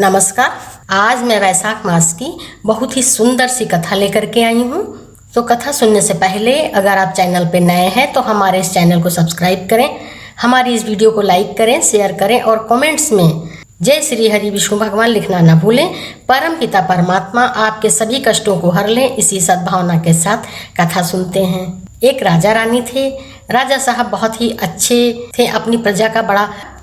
नमस्कार। आज मैं वैशाख मास की बहुत ही सुंदर सी कथा लेकर के आई हूँ। तो कथा सुनने से पहले अगर आप चैनल पे नए हैं तो हमारे इस चैनल को सब्सक्राइब करें, हमारी इस वीडियो को लाइक करें, शेयर करें और कमेंट्स में जय श्री हरि विष्णु भगवान लिखना न भूलें। परम पिता परमात्मा आपके सभी कष्टों को हर लें। इसी सद्भावना के साथ कथा सुनते हैं। एक राजा रानी थे। राजा साहब बहुत ही अच्छे थे, अपनी प्रजा का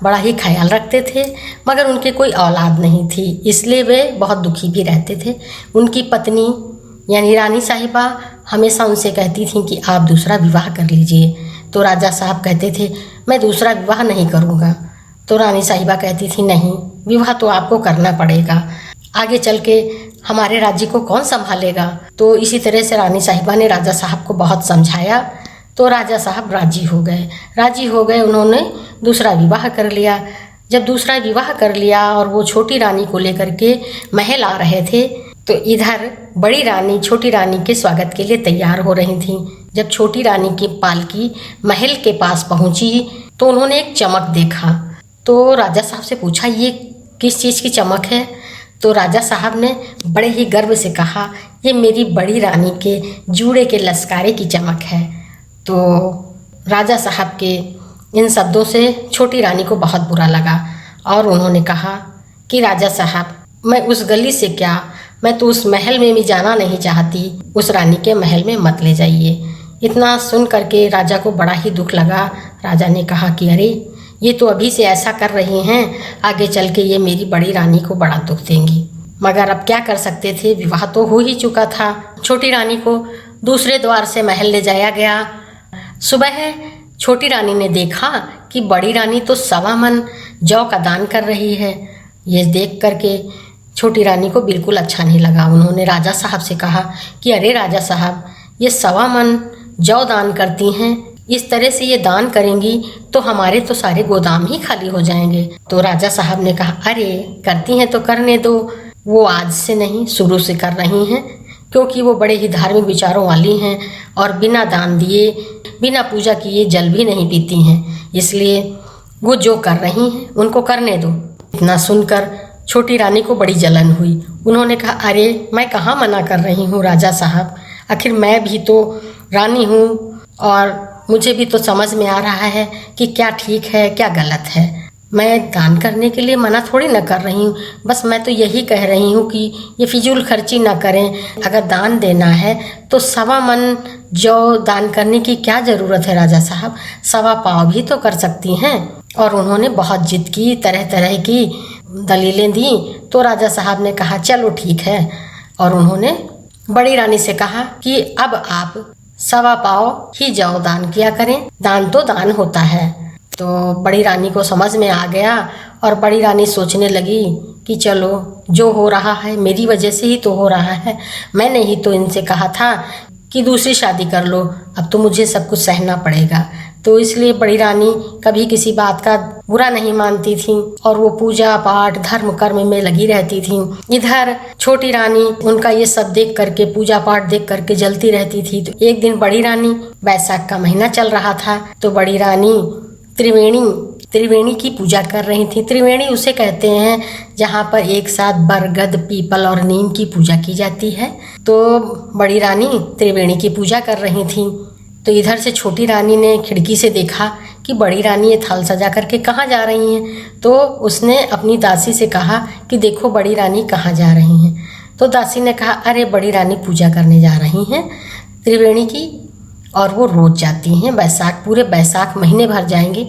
बड़ा ही ख्याल रखते थे, मगर उनके कोई औलाद नहीं थी, इसलिए वे बहुत दुखी भी रहते थे। उनकी पत्नी यानी रानी साहिबा हमेशा उनसे कहती थी कि आप दूसरा विवाह कर लीजिए। तो राजा साहब कहते थे मैं दूसरा विवाह नहीं करूँगा। तो रानी साहिबा कहती थी नहीं, विवाह तो आपको करना पड़ेगा, आगे चल के हमारे राज्य को कौन संभालेगा। तो इसी तरह से रानी साहिबा ने राजा साहब को बहुत समझाया। तो राजा साहब राजी हो गए। उन्होंने दूसरा विवाह कर लिया। जब दूसरा विवाह कर लिया और वो छोटी रानी को लेकर के महल आ रहे थे, तो इधर बड़ी रानी छोटी रानी के स्वागत के लिए तैयार हो रही थी। जब छोटी रानी की पालकी महल के पास पहुंची तो उन्होंने एक चमक देखा। तो राजा साहब से पूछा ये किस चीज़ की चमक है। तो राजा साहब ने बड़े ही गर्व से कहा ये मेरी बड़ी रानी के जूड़े के लश्कारे की चमक है। तो राजा साहब के इन शब्दों से छोटी रानी को बहुत बुरा लगा और उन्होंने कहा कि राजा साहब मैं उस गली से क्या, मैं तो उस महल में भी जाना नहीं चाहती, उस रानी के महल में मत ले जाइए। इतना सुन करके राजा को बड़ा ही दुख लगा। राजा ने कहा कि अरे ये तो अभी से ऐसा कर रही हैं, आगे चल के ये मेरी बड़ी रानी को बड़ा दुख देंगी। मगर अब क्या कर सकते थे, विवाह तो हो ही चुका था। छोटी रानी को दूसरे द्वार से महल ले जाया गया। सुबह छोटी रानी ने देखा कि बड़ी रानी तो 1.25 मन जौ का दान कर रही है। ये देख करके छोटी रानी को बिल्कुल अच्छा नहीं लगा। उन्होंने राजा साहब से कहा कि अरे राजा साहब ये 1.25 मन जौ दान करती हैं, इस तरह से ये दान करेंगी तो हमारे तो सारे गोदाम ही खाली हो जाएंगे। तो राजा साहब ने कहा अरे करती हैं तो करने दो, वो आज से नहीं शुरू से कर रही हैं, क्योंकि वो बड़े ही धार्मिक विचारों वाली हैं और बिना दान दिए बिना पूजा किए जल भी नहीं पीती हैं, इसलिए वो जो कर रही हैं उनको करने दो। इतना सुनकर छोटी रानी को बड़ी जलन हुई। उन्होंने कहा अरे मैं कहाँ मना कर रही हूँ राजा साहब, आखिर मैं भी तो रानी हूँ और मुझे भी तो समझ में आ रहा है कि क्या ठीक है क्या गलत है। मैं दान करने के लिए मना थोड़ी ना कर रही हूँ, बस मैं तो यही कह रही हूँ कि ये फिजूल खर्ची ना करें। अगर दान देना है तो 1.25 मन जौ दान करने की क्या ज़रूरत है राजा साहब, 1.25 पाव भी तो कर सकती हैं। और उन्होंने बहुत जिद की, तरह तरह की दलीलें दी। तो राजा साहब ने कहा चलो ठीक है, और उन्होंने बड़ी रानी से कहा कि अब आप 1.25 पाव ही जौ दान किया करें, दान तो दान होता है। तो बड़ी रानी को समझ में आ गया और बड़ी रानी सोचने लगी कि चलो जो हो रहा है मेरी वजह से ही तो हो रहा है, मैंने ही तो इनसे कहा था कि दूसरी शादी कर लो, अब तो मुझे सब कुछ सहना पड़ेगा। तो इसलिए बड़ी रानी कभी किसी बात का बुरा नहीं मानती थी और वो पूजा पाठ धर्म कर्म में लगी रहती थी। इधर छोटी रानी उनका ये सब देख करके, पूजा पाठ देख करके जलती रहती थी। तो एक दिन बड़ी रानी, वैशाख का महीना चल रहा था, तो बड़ी रानी त्रिवेणी की पूजा कर रही थी। त्रिवेणी उसे कहते हैं जहाँ पर एक साथ बरगद, पीपल और नीम की पूजा की जाती है। तो बड़ी रानी त्रिवेणी की पूजा कर रही थी। तो इधर से छोटी रानी ने खिड़की से देखा कि बड़ी रानी ये थाल सजा करके कहाँ जा रही हैं। तो उसने अपनी दासी से कहा कि देखो बड़ी रानी कहाँ जा रही हैं। तो दासी ने कहा अरे बड़ी रानी पूजा करने जा रही हैं त्रिवेणी की, और वो रोज़ जाती हैं, पूरे बैसाख महीने भर जाएंगे।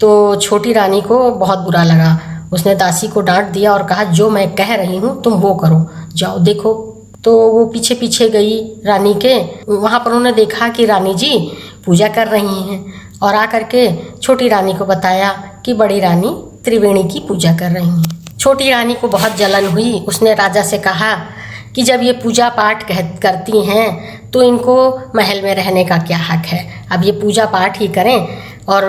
तो छोटी रानी को बहुत बुरा लगा। उसने दासी को डांट दिया और कहा जो मैं कह रही हूँ तुम वो करो, जाओ देखो। तो वो पीछे पीछे गई रानी के। वहाँ पर उन्होंने देखा कि रानी जी पूजा कर रही हैं और आकर के छोटी रानी को बताया कि बड़ी रानी त्रिवेणी की पूजा कर रही हैं। छोटी रानी को बहुत जलन हुई। उसने राजा से कहा कि जब ये पूजा पाठ करती हैं तो इनको महल में रहने का क्या हक है, अब ये पूजा पाठ ही करें और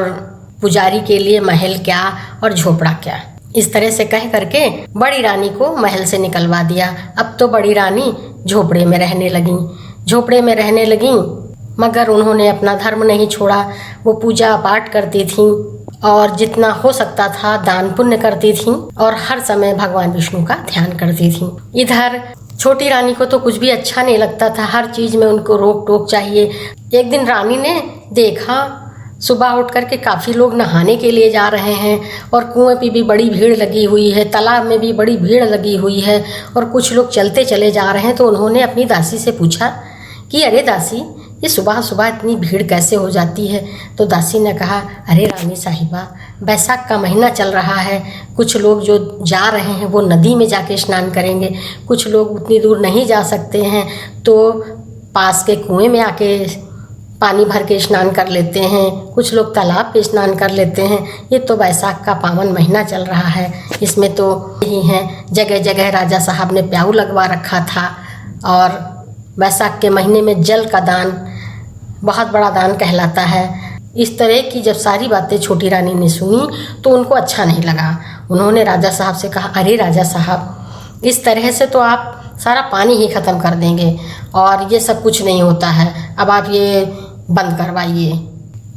पुजारी के लिए महल क्या और झोपड़ा क्या। इस तरह से कह करके बड़ी रानी को महल से निकलवा दिया। अब तो बड़ी रानी झोपड़े में रहने लगी, मगर उन्होंने अपना धर्म नहीं छोड़ा। वो पूजा पाठ करती थीं और जितना हो सकता था दान पुण्य करती थीं और हर समय भगवान विष्णु का ध्यान करती थीं। इधर छोटी रानी को तो कुछ भी अच्छा नहीं लगता था, हर चीज़ में उनको रोक टोक चाहिए। एक दिन रानी ने देखा सुबह उठ करके काफ़ी लोग नहाने के लिए जा रहे हैं और कुएं पे भी बड़ी भीड़ लगी हुई है, तालाब में भी बड़ी भीड़ लगी हुई है और कुछ लोग चलते चले जा रहे हैं। तो उन्होंने अपनी दासी से पूछा कि अरे दासी, ये सुबह सुबह इतनी भीड़ कैसे हो जाती है? तो दासी ने कहा, अरे रानी साहिबा, बैसाख का महीना चल रहा है, कुछ लोग जो जा रहे हैं वो नदी में जाके स्नान करेंगे, कुछ लोग उतनी दूर नहीं जा सकते हैं तो पास के कुएं में आके पानी भर के स्नान कर लेते हैं, कुछ लोग तालाब पे स्नान कर लेते हैं। ये तो बैसाख का पावन महीना चल रहा है, इसमें तो यही है। जगह जगह राजा साहब ने प्याऊ लगवा रखा था और बैसाख के महीने में जल का दान बहुत बड़ा दान कहलाता है। इस तरह की जब सारी बातें छोटी रानी ने सुनी तो उनको अच्छा नहीं लगा। उन्होंने राजा साहब से कहा, अरे राजा साहब, इस तरह से तो आप सारा पानी ही ख़त्म कर देंगे और ये सब कुछ नहीं होता है। अब आप ये बंद करवाइए,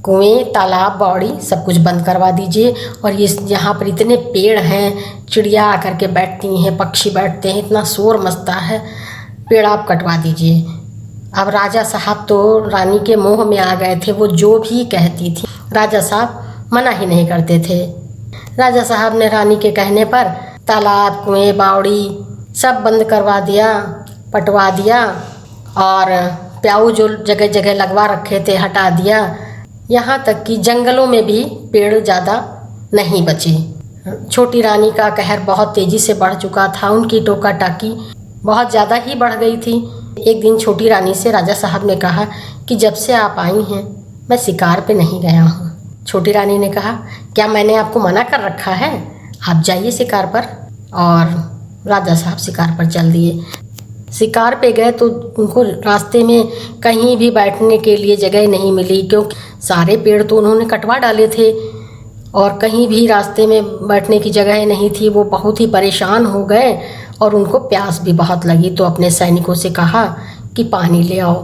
कुएं, तालाब, बावड़ी सब कुछ बंद करवा दीजिए। और ये यहाँ पर इतने पेड़ हैं, चिड़िया आकर के बैठती हैं, पक्षी बैठते हैं, इतना शोर मचता है, पेड़ आप कटवा दीजिए। अब राजा साहब तो रानी के मोह में आ गए थे, वो जो भी कहती थी राजा साहब मना ही नहीं करते थे। राजा साहब ने रानी के कहने पर तालाब, कुएं, बावड़ी सब बंद करवा दिया, पटवा दिया और प्याऊ जो जगह जगह लगवा रखे थे हटा दिया। यहाँ तक कि जंगलों में भी पेड़ ज़्यादा नहीं बचे। छोटी रानी का कहर बहुत तेज़ी से बढ़ चुका था, उनकी टोका टाकी बहुत ज़्यादा ही बढ़ गई थी। एक दिन छोटी रानी से राजा साहब ने कहा कि जब से आप आई हैं मैं शिकार पे नहीं गया हूँ। छोटी रानी ने कहा, क्या मैंने आपको मना कर रखा है? आप जाइए शिकार पर। और राजा साहब शिकार पर चल दिए। शिकार पे गए तो उनको रास्ते में कहीं भी बैठने के लिए जगह नहीं मिली, क्योंकि सारे पेड़ तो उन्होंने कटवा डाले थे और कहीं भी रास्ते में बैठने की जगह नहीं थी। वो बहुत ही परेशान हो गए और उनको प्यास भी बहुत लगी। तो अपने सैनिकों से कहा कि पानी ले आओ।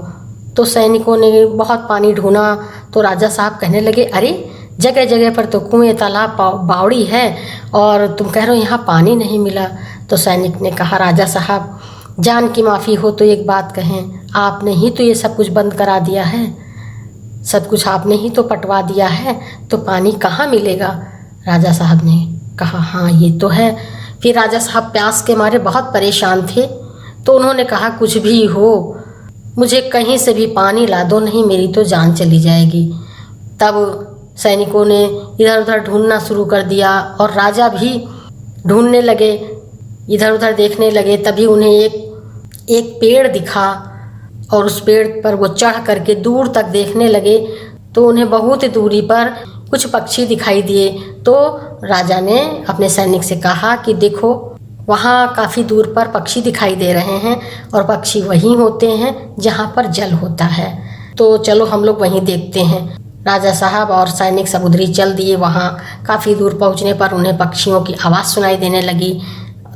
तो सैनिकों ने बहुत पानी ढूंढा तो राजा साहब कहने लगे, अरे जगह जगह पर तो कुएं, तालाब, बावड़ी है और तुम कह रहे हो यहाँ पानी नहीं मिला। तो सैनिक ने कहा, राजा साहब जान की माफ़ी हो तो एक बात कहें, आपने ही तो ये सब कुछ बंद करा दिया है, सब कुछ आपने ही तो पटवा दिया है, तो पानी कहाँ मिलेगा? राजा साहब ने कहा, हाँ ये तो है। फिर राजा साहब प्यास के मारे बहुत परेशान थे तो उन्होंने कहा, कुछ भी हो मुझे कहीं से भी पानी ला दो, नहीं मेरी तो जान चली जाएगी। तब सैनिकों ने इधर उधर ढूंढना शुरू कर दिया और राजा भी ढूंढने लगे, इधर उधर देखने लगे। तभी उन्हें एक पेड़ दिखा और उस पेड़ पर वो चढ़ करके दूर तक देखने लगे तो उन्हें बहुत दूरी पर कुछ पक्षी दिखाई दिए। तो राजा ने अपने सैनिक से कहा कि देखो वहाँ काफ़ी दूर पर पक्षी दिखाई दे रहे हैं और पक्षी वहीं होते हैं जहाँ पर जल होता है, तो चलो हम लोग वहीं देखते हैं। राजा साहब और सैनिक समुद्री चल दिए। वहाँ काफ़ी दूर पहुँचने पर उन्हें पक्षियों की आवाज़ सुनाई देने लगी।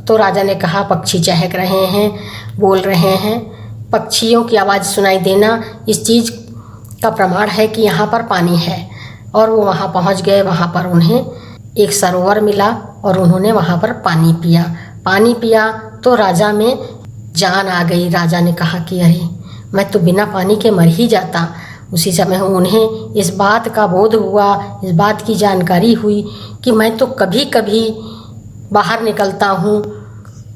तो राजा ने कहा, पक्षी चहक रहे हैं, बोल रहे हैं। पक्षियों की आवाज़ सुनाई देना इस चीज़ का प्रमाण है कि यहाँ पर पानी है। और वो वहाँ पहुँच गए। वहाँ पर उन्हें एक सरोवर मिला और उन्होंने वहाँ पर पानी पिया। पानी पिया तो राजा में जान आ गई। राजा ने कहा कि अरे मैं तो बिना पानी के मर ही जाता। उसी समय उन्हें इस बात का बोध हुआ, इस बात की जानकारी हुई कि मैं तो कभी कभी बाहर निकलता हूँ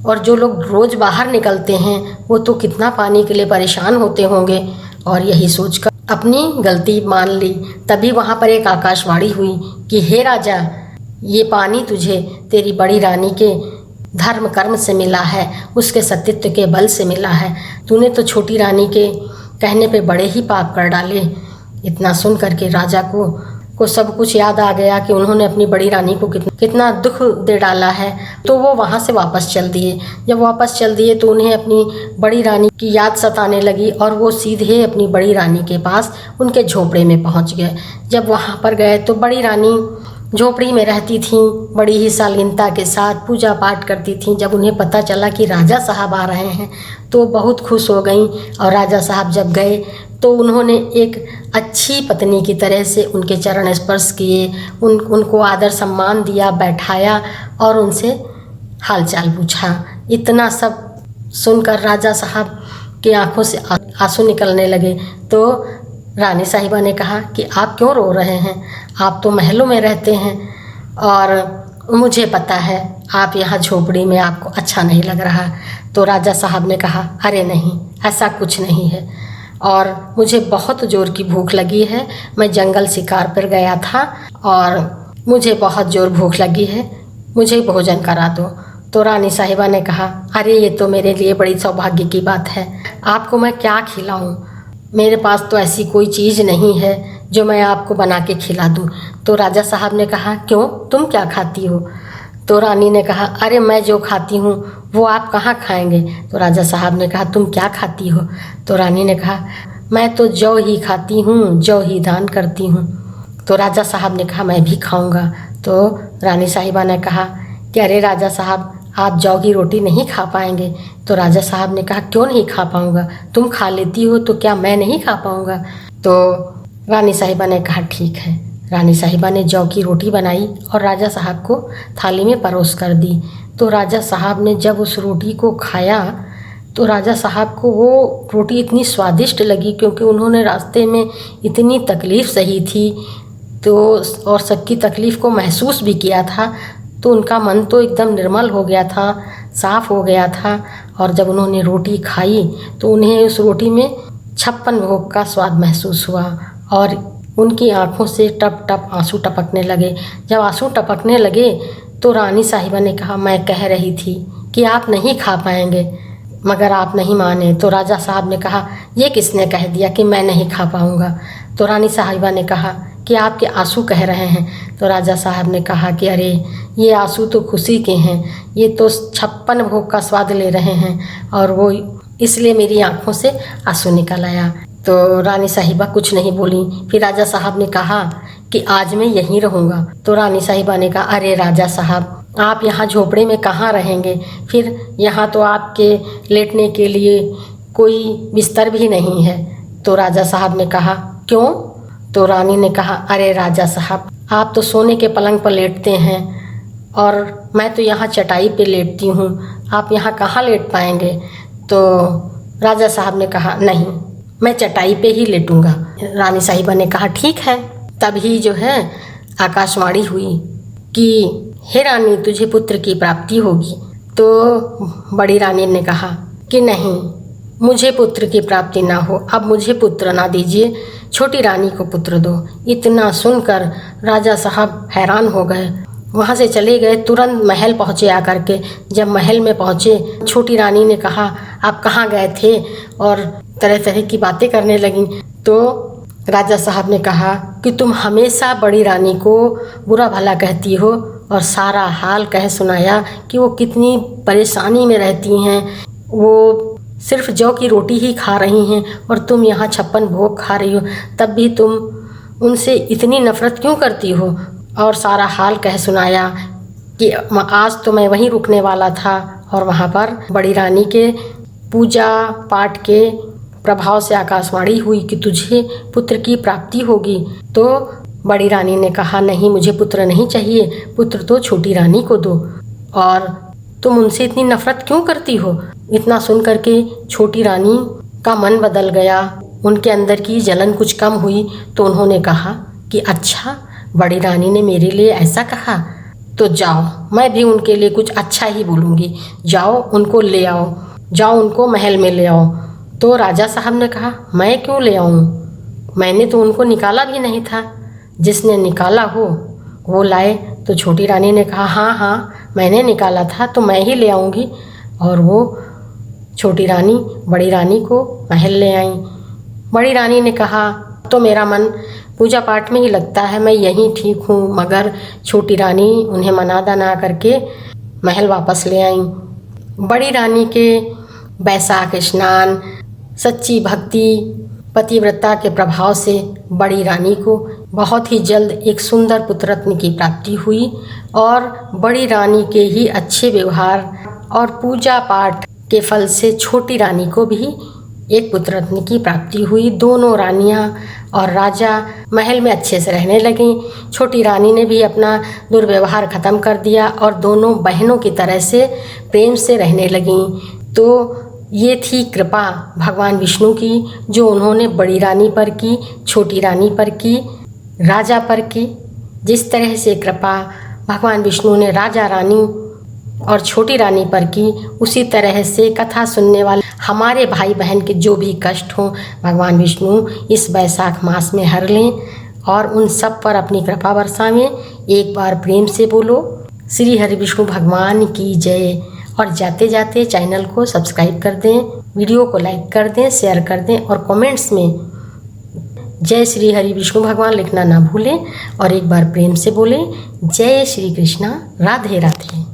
और जो लोग रोज़ बाहर निकलते हैं वो तो कितना पानी के लिए परेशान होते होंगे। और यही सोचकर अपनी गलती मान ली। तभी वहाँ पर एक आकाशवाणी हुई कि हे राजा, ये पानी तुझे तेरी बड़ी रानी के धर्म कर्म से मिला है, उसके सतीत्व के बल से मिला है। तूने तो छोटी रानी के कहने पे बड़े ही पाप कर डाले। इतना सुन करके राजा को सब कुछ याद आ गया कि उन्होंने अपनी बड़ी रानी को कितना दुख दे डाला है। तो वो वहाँ से वापस चल दिए। जब वापस चल दिए तो उन्हें अपनी बड़ी रानी की याद सताने लगी और वो सीधे अपनी बड़ी रानी के पास उनके झोपड़े में पहुँच गए। जब वहाँ पर गए तो बड़ी रानी झोपड़ी में रहती थीं, बड़ी ही शालीनता के साथ पूजा पाठ करती थीं। जब उन्हें पता चला कि राजा साहब आ रहे हैं तो बहुत खुश हो गईं। और राजा साहब जब गए तो उन्होंने एक अच्छी पत्नी की तरह से उनके चरण स्पर्श किए, उनको आदर सम्मान दिया, बैठाया और उनसे हालचाल पूछा। इतना सब सुनकर राजा साहब की आंखों से आंसू निकलने लगे। तो रानी साहिबा ने कहा कि आप क्यों रो रहे हैं, आप तो महलों में रहते हैं और मुझे पता है आप यहाँ झोपड़ी में आपको अच्छा नहीं लग रहा। तो राजा साहब ने कहा, अरे नहीं, ऐसा कुछ नहीं है, और मुझे बहुत ज़ोर की भूख लगी है। मैं जंगल शिकार पर गया था और मुझे बहुत ज़ोर भूख लगी है, मुझे भोजन करा दो। तो रानी साहिबा ने कहा, अरे ये तो मेरे लिए बड़ी सौभाग्य की बात है, आपको मैं क्या खिलाऊं? मेरे पास तो ऐसी कोई चीज़ नहीं है जो मैं आपको बना के खिला दूं। तो राजा साहब ने कहा, क्यों, तुम क्या खाती हो? तो रानी ने कहा, अरे मैं जो खाती हूँ वो आप कहाँ खाएंगे? तो राजा साहब ने कहा, तुम क्या खाती हो? तो रानी ने कहा, मैं तो जौ ही खाती हूँ, जौ ही दान करती हूँ। तो राजा साहब ने कहा, मैं भी खाऊंगा। तो रानी साहिबा ने कहा कि अरे राजा साहब, आप जौ की रोटी नहीं खा पाएंगे। तो राजा साहब ने कहा, क्यों नहीं खा पाऊंगा? तुम खा लेती हो तो क्या मैं नहीं खा पाऊंगा? तो रानी साहिबा ने कहा, ठीक है। रानी साहिबा ने जौ की रोटी बनाई और राजा साहब को थाली में परोस कर दी। तो राजा साहब ने जब उस रोटी को खाया तो राजा साहब को वो रोटी इतनी स्वादिष्ट लगी, क्योंकि उन्होंने रास्ते में इतनी तकलीफ़ सही थी तो और सबकी तकलीफ़ को महसूस भी किया था। तो उनका मन तो एकदम निर्मल हो गया था, साफ़ हो गया था। और जब उन्होंने रोटी खाई तो उन्हें उस रोटी में 56 भोग का स्वाद महसूस हुआ और उनकी आंखों से टप टप आंसू टपकने लगे। जब आंसू टपकने लगे तो रानी साहिबा ने कहा, मैं कह रही थी कि आप नहीं खा पाएंगे, मगर आप नहीं माने। तो राजा साहब ने कहा, ये किसने कह दिया कि मैं नहीं खा पाऊंगा? तो रानी साहिबा ने कहा कि आपके आंसू कह रहे हैं। तो राजा साहब ने कहा कि अरे ये आंसू तो खुशी के हैं, ये तो 56 भोग का स्वाद ले रहे हैं और वो इसलिए मेरी आंखों से आंसू निकल आया। तो रानी साहिबा कुछ नहीं बोली। फिर राजा साहब ने कहा कि आज मैं यहीं रहूँगा। तो रानी साहिबा ने कहा, अरे राजा साहब, आप यहाँ झोपड़े में कहाँ रहेंगे? फिर यहाँ तो आपके लेटने के लिए कोई बिस्तर भी नहीं है। तो राजा साहब ने कहा, क्यों? तो रानी ने कहा, अरे राजा साहब, आप तो सोने के पलंग पर लेटते हैं और मैं तो यहाँ चटाई पे लेटती हूँ, आप यहाँ कहाँ लेट पाएंगे? तो राजा साहब ने कहा, नहीं, मैं चटाई पे ही लेटूंगा। रानी साहिबा ने कहा, ठीक है। तभी जो है आकाशवाणी हुई कि हे रानी, तुझे पुत्र की प्राप्ति होगी। तो बड़ी रानी ने कहा कि नहीं, मुझे पुत्र की प्राप्ति ना हो, अब मुझे पुत्र ना दीजिए, छोटी रानी को पुत्र दो। इतना सुनकर राजा साहब हैरान हो गए, वहाँ से चले गए। तुरंत महल पहुँचे आकर के। जब महल में पहुँचे, छोटी रानी ने कहा, आप कहाँ गए थे? और तरह तरह की बातें करने लगी। तो राजा साहब ने कहा कि तुम हमेशा बड़ी रानी को बुरा भला कहती हो, और सारा हाल कह सुनाया कि वो कितनी परेशानी में रहती हैं, वो सिर्फ जौ की रोटी ही खा रही हैं और तुम यहाँ 56 भोग खा रही हो, तब भी तुम उनसे इतनी नफ़रत क्यों करती हो? और सारा हाल कह सुनाया कि आज तो मैं वहीं रुकने वाला था और वहाँ पर बड़ी रानी के पूजा पाठ के प्रभाव से आकाशवाणी हुई कि तुझे पुत्र की प्राप्ति होगी। तो बड़ी रानी ने कहा, नहीं, मुझे पुत्र नहीं चाहिए, पुत्र तो छोटी रानी को दो। और तुम उनसे इतनी नफ़रत क्यों करती हो? इतना सुन करके छोटी रानी का मन बदल गया, उनके अंदर की जलन कुछ कम हुई। तो उन्होंने कहा कि अच्छा, बड़ी रानी ने मेरे लिए ऐसा कहा, तो जाओ, मैं भी उनके लिए कुछ अच्छा ही बोलूँगी, जाओ उनको ले आओ, जाओ उनको महल में ले आओ। तो राजा साहब ने कहा, मैं क्यों ले आऊँ? मैंने तो उनको निकाला भी नहीं था, जिसने निकाला हो वो लाए। तो छोटी रानी ने कहा, हाँ हाँ, मैंने निकाला था तो मैं ही ले आऊँगी। और वो छोटी रानी बड़ी रानी को महल ले आई। बड़ी रानी ने कहा, तो मेरा मन पूजा पाठ में ही लगता है, मैं यहीं ठीक हूँ। मगर छोटी रानी उन्हें मना दना करके महल वापस ले आई। बड़ी रानी के बैसाख स्नान, सच्ची भक्ति, पतिव्रता के प्रभाव से बड़ी रानी को बहुत ही जल्द एक सुंदर पुत्ररत्न की प्राप्ति हुई। और बड़ी रानी के ही अच्छे व्यवहार और पूजा पाठ के फल से छोटी रानी को भी एक पुत्र रत्न की प्राप्ति हुई। दोनों रानियां और राजा महल में अच्छे से रहने लगीं। छोटी रानी ने भी अपना दुर्व्यवहार खत्म कर दिया और दोनों बहनों की तरह से प्रेम से रहने लगीं। तो ये थी कृपा भगवान विष्णु की, जो उन्होंने बड़ी रानी पर की, छोटी रानी पर की, राजा पर की। जिस तरह से कृपा भगवान विष्णु ने राजा रानी और छोटी रानी पर की, उसी तरह से कथा सुनने वाले हमारे भाई बहन के जो भी कष्ट हों, भगवान विष्णु इस वैशाख मास में हर लें और उन सब पर अपनी कृपा बरसावें। एक बार प्रेम से बोलो श्री हरि विष्णु भगवान की जय। और जाते जाते चैनल को सब्सक्राइब कर दें, वीडियो को लाइक कर दें, शेयर कर दें और कमेंट्स में जय श्री हरि विष्णु भगवान लिखना ना भूलें। और एक बार प्रेम से बोलें जय श्री कृष्णा, राधे राधे।